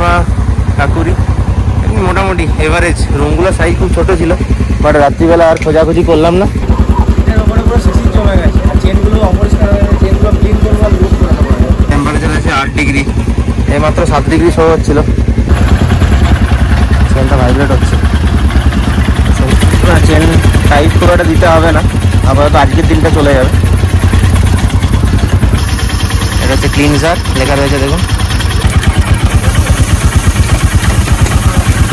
কাকিমা কাকুরি মোটামুটি এভারেজ। রুমগুলো সাইজ খুব ছোট ছিল, বাট রাত্রিবেলা আর খোঁজাখুঁজি করলাম না। টেম্পারেচার আছে 8 ডিগ্রি, এইমাত্র 7 ডিগ্রি শো হচ্ছিল। চেনটা ভাইব্রেট হচ্ছে, চেন টাইট করে ওটা দিতে হবে না, আপাতত আজকের দিনটা চলে যাবে। এটা হচ্ছে ক্লিনজার লেখা রয়েছে দেখুন।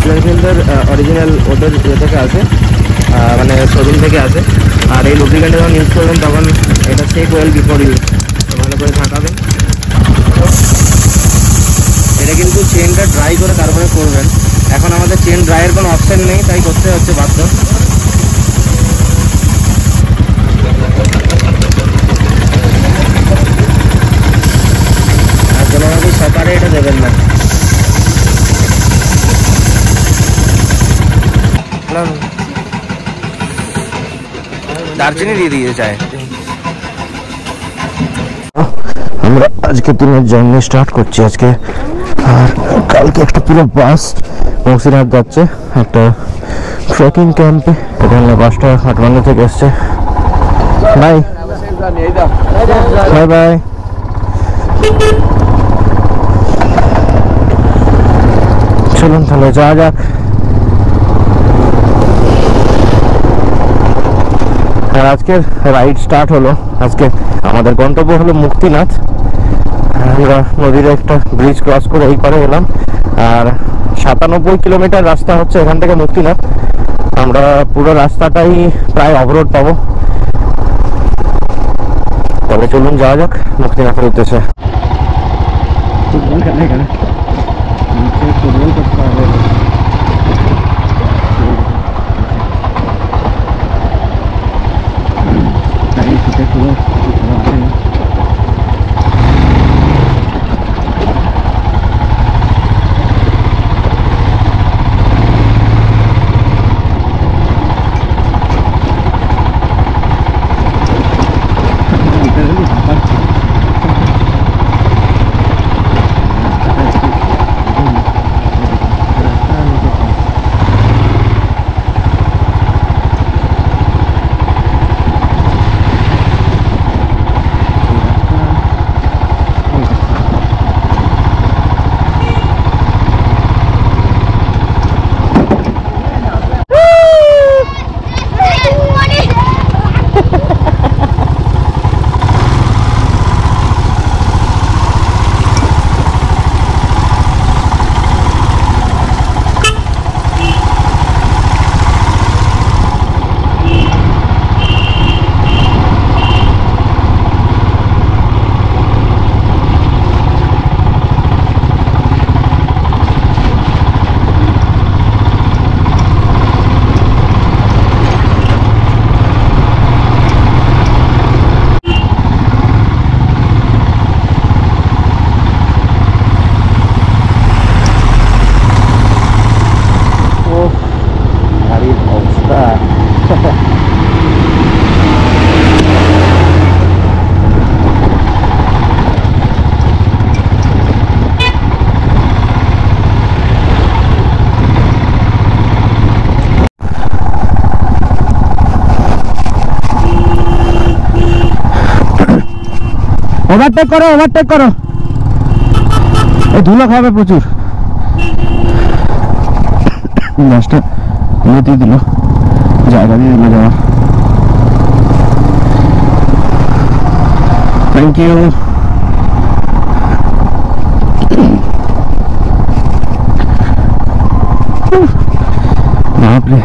ক্লিনজার অরিজিনাল ওদের ইয়ে থেকে আসে, মানে শোরুম থেকে আসে। আর এই লুব্রিকেন্টটা যখন ইউজ করবেন তখন এটা চেক ওয়েল বিফোর ইউজ, ভালো করে ঝাঁকাবেন। এটা কিন্তু চেনটা ড্রাই করে তারপরে করবেন। এখন আমাদের চেন ড্রাইয়ের কোনো অপশান নেই, তাই করতে হচ্ছে বাধ্য। আর কোনোভাবেই সকালে এটা দেবেন না। দারচিনি দিয়ে দিয়েছে চায়। আমরা আজকে দিনের জার্নি স্টার্ট করছি আজকে, আর কালকে একটা পুরো বাস বক্সিরহাট যাচ্ছে একটা ট্রেকিং ক্যাম্পে। এখানে বাসটা কাঠমান্ডু থেকে এসছে। Bye bye bye. চলুন তাহলে যাওয়া যাক। আর আজকের রাইড স্টার্ট হলো। আজকে আমাদের গন্তব্য হলো মুক্তিনাথ। আমরা নদীর একটা ব্রিজ ক্রস করে এই পারে এলাম, আর 97 কিলোমিটার রাস্তা হচ্ছে এখান থেকে মুক্তিনাথ। আমরা পুরো রাস্তাটাই প্রায় অবরোধ পাবো। তবে চলুন যাওয়া যাক মুক্তিনাথের উদ্দেশ্যে। ওভারটেক করো, ওভারটেক করো। এই ধুলো খাবে প্রচুর। গ্যাসটা দিয়ে দিল, জায়গা দিয়ে দিল যাওয়া। Thank you. বাপরে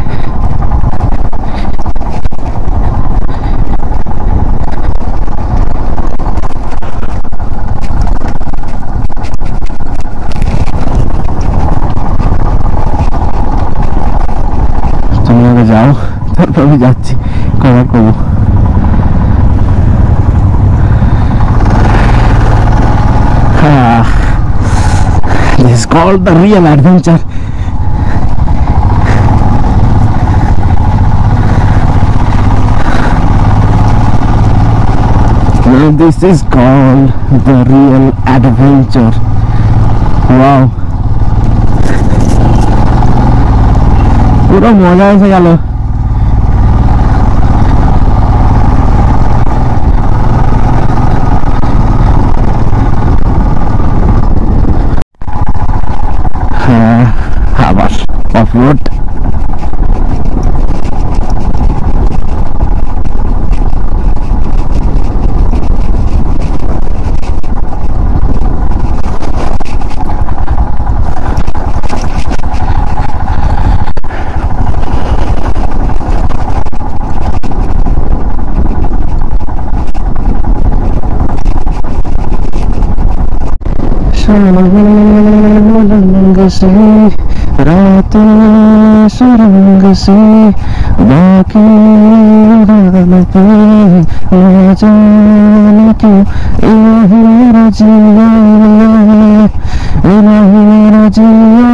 যাও, তারপর আমি যাচ্ছি কভার করবো। This is called the real adventure. Now this is called the real adventure. Wow. পুরো মজা এসে গেল। হ্যাঁ আবার অফরোড। रंग से रात सुरंग से बाकी पे न जाने क्यों मेरा जिया मेरा जिया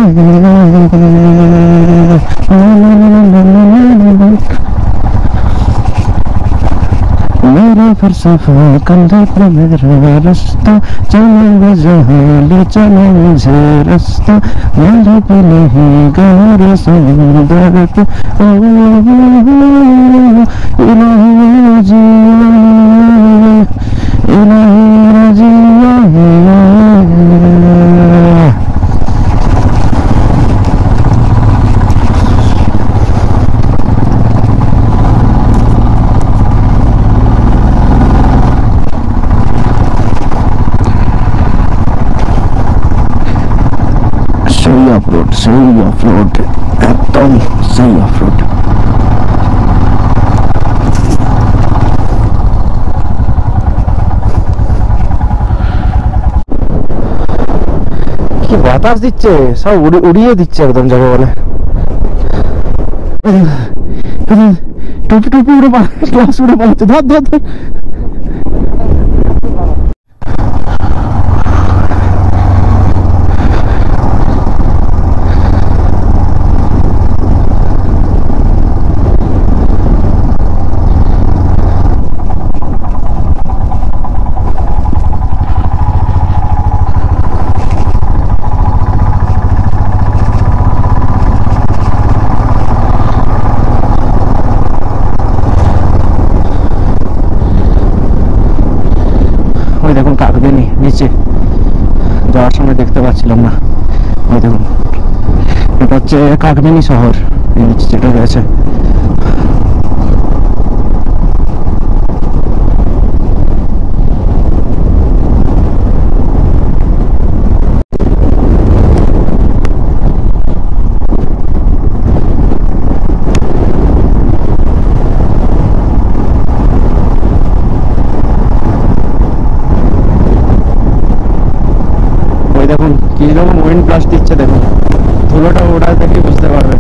मेरा फलसफा कंधे पर मेरा रास्ता चलेगा जहाँ ले चले मुझे रास्ता मेरे पे नहीं गहरे समुंदर के इलाही जिया इलाही जिया। सही ऑफरोड एकदम सही ऑफरोड। কি বাতাস দিচ্ছে, সব উড়িয়ে দিচ্ছে একদম যাবে বলে। টুপি টুপি উড়ে ক্লাস উড়ে পালাচ্ছে। ধর ধর ধর। দেখুন কাকবেনি নিচে যাওয়ার সময় দেখতে পাচ্ছিলাম না। ওই দেখুন এটা হচ্ছে কাকবেনি শহর, এই নিচে যেটা রয়েছে। দেখুন কি রকম উইন্ড ব্লাস্ট দিচ্ছে, দেখুন ধুলোটা ওটা দেখে বুঝতে পারবেন।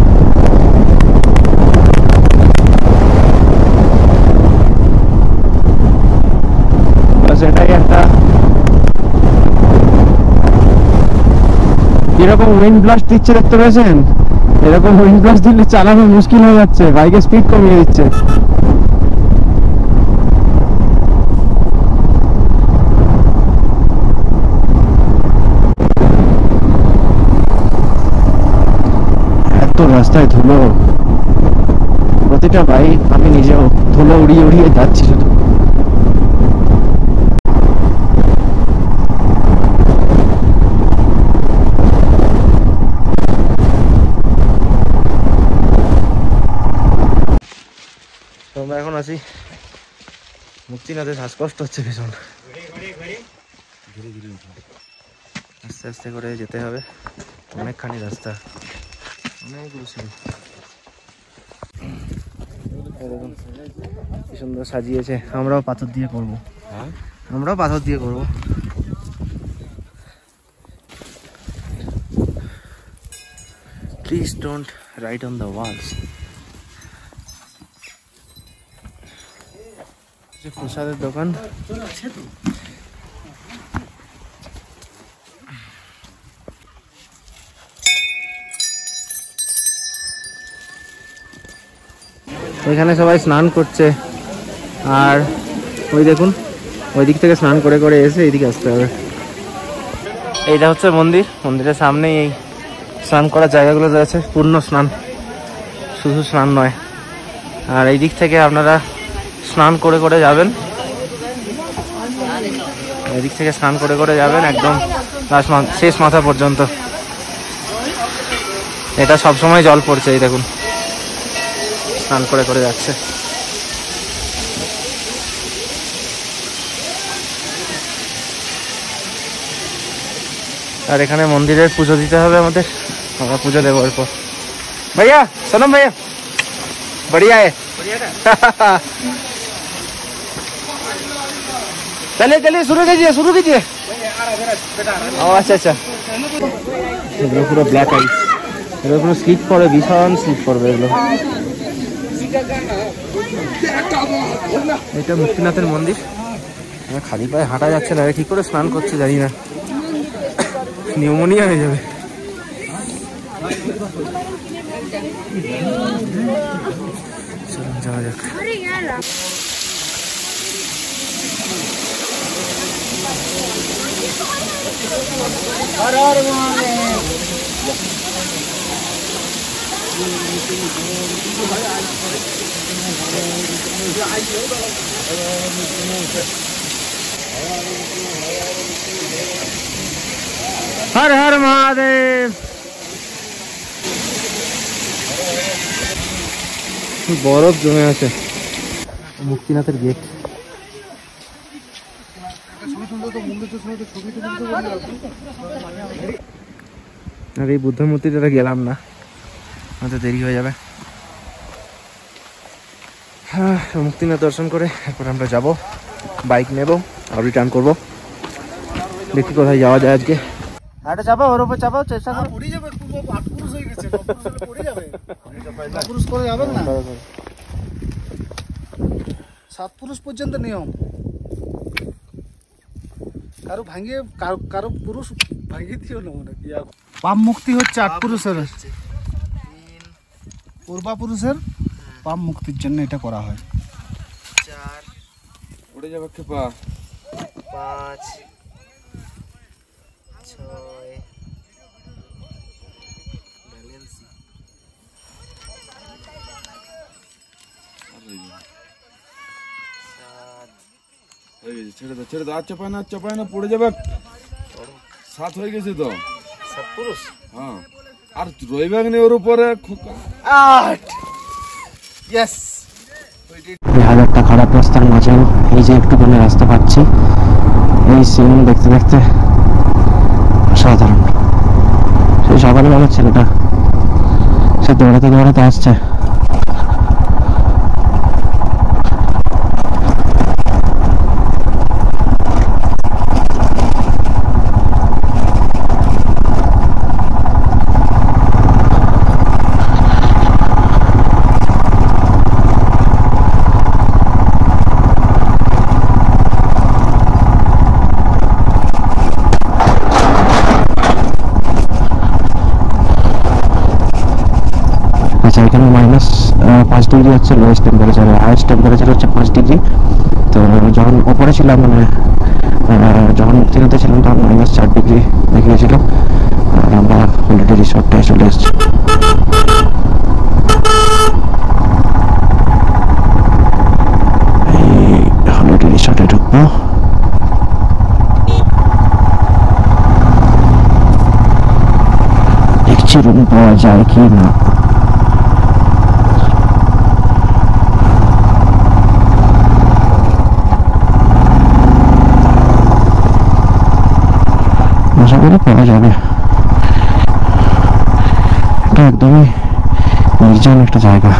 বাস এটাই একটা কিরকম উইন্ড ব্লাস্ট দিচ্ছে দেখতে পেয়েছেন। এরকম উইন্ড ব্লাস্ট দিলে চালানো মুশকিল হয়ে যাচ্ছে, বাইকের স্পিড কমিয়ে দিচ্ছে। রাস্তায় ধুলো, প্রতিটা বাইক আমি নিজেও ধুলো উড়িয়ে উড়িয়ে যাচ্ছি শুধু। আমরা এখন আছি মুক্তিনাথে, শ্বাসকষ্ট হচ্ছে ভীষণ। আস্তে আস্তে করে যেতে হবে, অনেকখানি রাস্তা, অনেকগুলো সিঁড়ি। কি সুন্দর সাজিয়েছে, আমরাও পাথর দিয়ে করবো, আমরাও পাথর দিয়ে করবো। Please don't write on the walls. প্রসাদের দোকান, ওইখানে সবাই স্নান করছে, আর ওই দেখুন ওই দিক থেকে স্নান করে করে এসে এইদিকে আসতে হবে। এইটা হচ্ছে মন্দির, মন্দিরের সামনেই এই স্নান করার জায়গাগুলো রয়েছে, পূর্ণ স্নান শুধু স্নান নয়, আর এই দিক থেকে আপনারা স্নান করে করে যাবেন, এদিক থেকে স্নান করে করে যাবেন একদম শেষ মাথা পর্যন্ত। এটা সবসময় জল পড়ছে, এই দেখুন স্নান করে করে যাচ্ছে। আর এখানে মন্দিরের পুজো দিতে হবে আমাদের, আমরা পুজো দেবো এরপর। ভাইয়া সনম ভাইয়া बढ़िया है चलिए चलिए शुरू कीजिए। अच्छा अच्छा, এগুলো পুরো ব্ল্যাক আইস, এগুলো পুরো স্লিপ করে, ভীষণ স্লিপ করবে এগুলো। এটা মুক্তিনাথের মন্দির, খালি পায়ে হাঁটা যাচ্ছে না, কি করে স্নান করছে জানি না, নিউমোনিয়া হয়ে যাবে। যাওয়া যাক। हर हर महादेव। বরফ জমে আছে, মুক্তিনাথের গেট। আর এই বুদ্ধ মূর্তিটা গেলাম না, হয়তো দেরি হয়ে যাবে। হ্যাঁ, মুক্তিনাথ দর্শন করে এরপর আমরা যাব, বাইক নেব আর রিটার্ন করবো। দেখি কোথায় যাওয়া যায় আজকে। আরে চাপা, ওর উপর চাপাও, চেষ্টা করো। পড়ে যাবে, পুরুষ হয়ে গেছে, পড়ে যাবে, পুরুষ করে যাবে না। 7 পুরুষ পর্যন্ত নিয়ম, কারো ভাঙিয়ে কারো পুরুষ ভাঙিয়ে দিও না মনে কি। পাপ মুক্তি হচ্ছে 8 পুরুষের, পূর্বা পুরুষের পাপ মুক্তির জন্য এটা করা হয়। 4 পড়ে যাবে খেপা, 5 6 ব্যালেন্স, 7 ছেড়ে দাও, চাপায় না পড়ে যাবে। 7 হয়ে গেছে তো, 7 পুরুষ। হ্যাঁ, আর রইবাগ নেই ওর উপরে 8। ইয়েস, 1000টা খারাপ রাস্তার মাঝেও এই যে একটুখানি রাস্তা পাচ্ছি, এই সিন দেখতে দেখতে সাধারণ। সেই সকালবেলা ছেলেটা সে দৌড়াতে আসছে, এখানে -5 ডিগ্রি হচ্ছে লোয়েস্ট টেম্পারেচার, হাইয়েস্ট টেম্পারেচার হচ্ছে 5 ডিগ্রি। তো যখন ওপরে ছিলাম, মানে যখন মুক্তিনাথে ছিলাম তখন -4 ডিগ্রি দেখিয়েছিল। আর আমরা অলরেডি রিসর্টটায় চলে এসেছি। অলরেডি রিসর্টে ঢুকবো। দেখছি রুম পাওয়া যায় কি না। আশা করি পাওয়া যাবে। এটা একদমই নির্জন একটা জায়গা।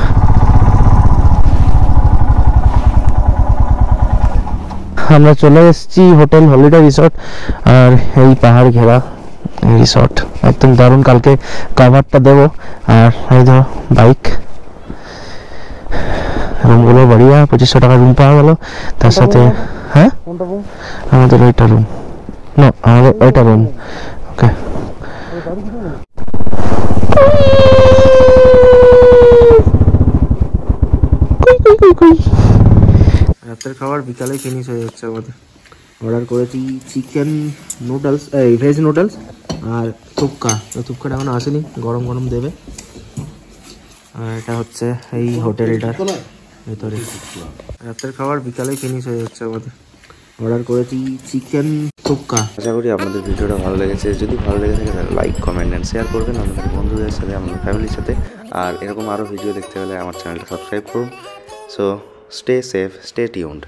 আমরা চলে এসেছি হোটেল হলিডে রিসর্ট, আর এই পাহাড় ঘেরা রিসর্ট একদম দারুণ। কালকে কভারটা দেবো। আর এই ধরো বাইক, রুমগুলো বড়িয়া, 2500 টাকা রুম পাওয়া গেল। তার সাথে হ্যাঁ আমাদের ওইটা রুম, না আমাদের ওইটা রুম। ওকে, রাতের খাবার বিকালে ফিনিশ হয়ে যাচ্ছে আমাদের। অর্ডার করেছি চিকেন নুডলস, ভেজ নুডলস আর থুপকা। থুপকাটা এখনো আসেনি, গরম গরম দেবে। আর এটা হচ্ছে এই হোটেলটার ভেতরে। রাতের খাবার বিকালে ফিনিশ হয়ে যাচ্ছে আমাদের। অর্ডার করেছি চিকেন টুক্কা। আশা করি আপনাদের ভিডিওটা ভালো লেগেছে। যদি ভালো লেগে থাকে তাহলে লাইক, কমেন্ট অ্যান্ড শেয়ার করবেন আমাদের বন্ধুদের সাথে, আমাদের ফ্যামিলির সাথে। আর এরকম আরও ভিডিও দেখতে হলে আমার চ্যানেলটা সাবস্ক্রাইব করুন। So stay safe, stay tuned.